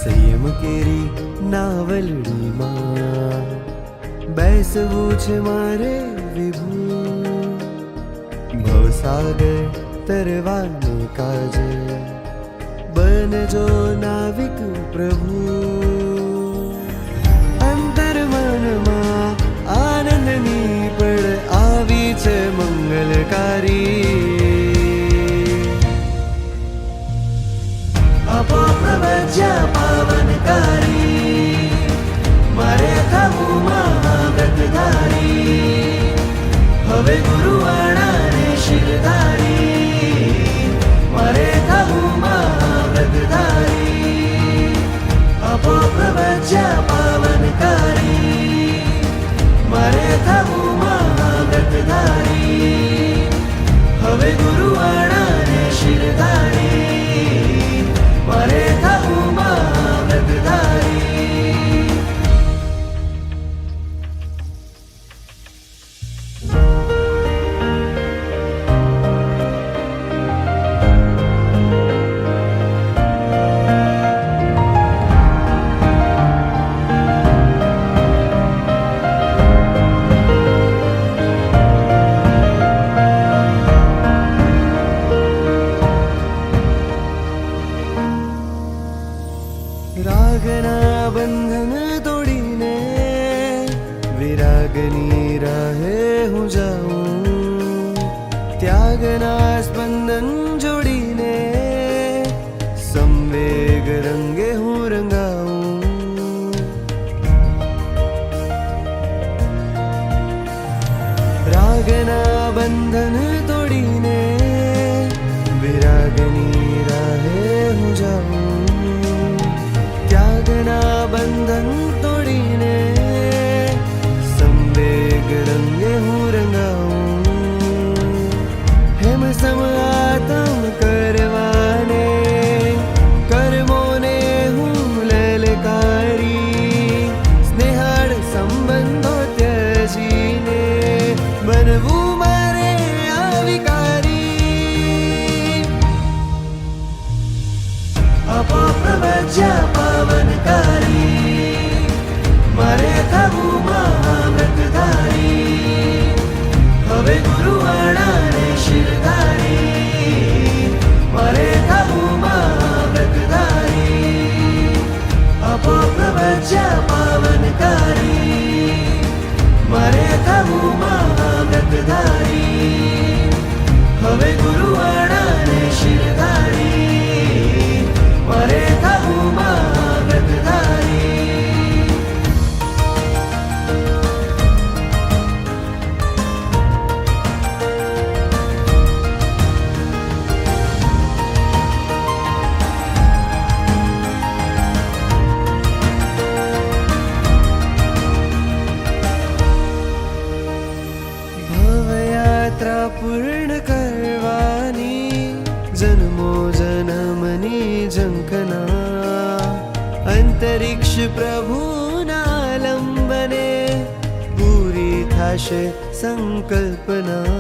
સંયમ કેરી નાવલડીમાં બેસવું છે મારે વિભુ, ભવસાગર તરવાને કાજે બનજો નાવિક પ્રભુ. અંતર મનમાં આનંદની પળ આવી છે મંગલકારી. આપો પ્રવચ્યા પાવનકારી, મારે થવું મહાવ્રતધારી. હવે ગુરુવાણાને શિરધારી, મારે થવું મહાવ્રતધારી. આપો પ્રવચ્યા પાવનકારી, મારે થવું મહાવ્રતધારી. હવે ગુરુવાણાને શિરધારી, મારે થવું મહાવ્રતધારી. રાગના બંધન તોડીને વિરાગની રાહે હું જાઉં. ત્યાગના સ્પંદન જોડીને સંવેગ રંગે હું રંગાઉં. રાગના બંધન તોડીને વિરાગની રાહે હું જાઉં. ત્યાગના બંધન તોડીને સંવેગ રંગે હું રંગાઉં. હેમ સમ આતમ કરવાને કર્મોને હું લલકારી. સ્નેહાળ સંબંધો ત્યજીને બનવું મારે આવિકારી. આપો પ્રવચ્યા પાવનકારી, મારે થવું મહાવ્રતધારી. હવે ગુરુવાણાને શિરધારી, મારે થવું મહાવ્રતધારી. આપો પ્રવચ્યા પાવનકારી, મારે થવું મહાવ્રતધારી. હવે ગુરુવાણાને શિરધારી, મારે થવું મહાવ્રતધારી. ભવયાત્રા પૂર્ણ કરવાની જન્મો જન્મની ઝંખના. અંતરિક્ષ પ્રભુના લંબને પૂરી થશે સંકલ્પના.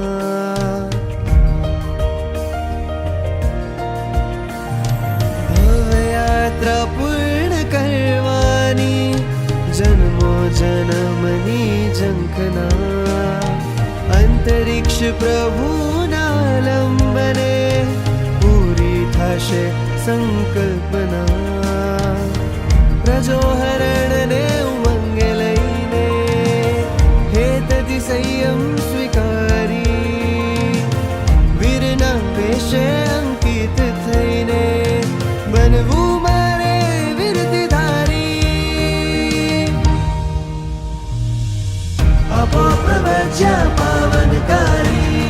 ભવયાત્રા પૂર્ણ કરવાની જન્મો જન્મની ઝંખના. અંતરિક્ષ પ્રભુના લંબને પૂરી થશે સંકલ્પના. પ્રજોહરણને ઉમંગે લઈને હેતથી સંયમ સ્વીકારી. વીરના વેશે અંકિત થઈને બનવું મારે વીરતીધારી. આપો પ્રવચ્યા પાવનકારી,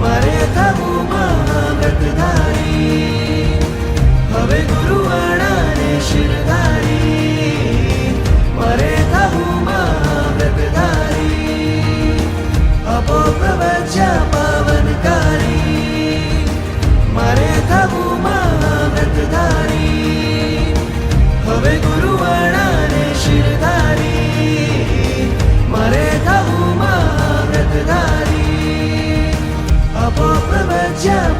મારે થવું મહાવ્રતધારી. હવે ગુરુવાણાને શિરધારી, મારે થવું મહાવ્રતધારી. આપો પ્રવચ્યા પાવનકારી, મારે થવું મહાવ્રતધારી. હવે ગુરુવાણાને શિરધારી, મારે થવું મહાવ્રતધારી. આપો પ્રવચ્યા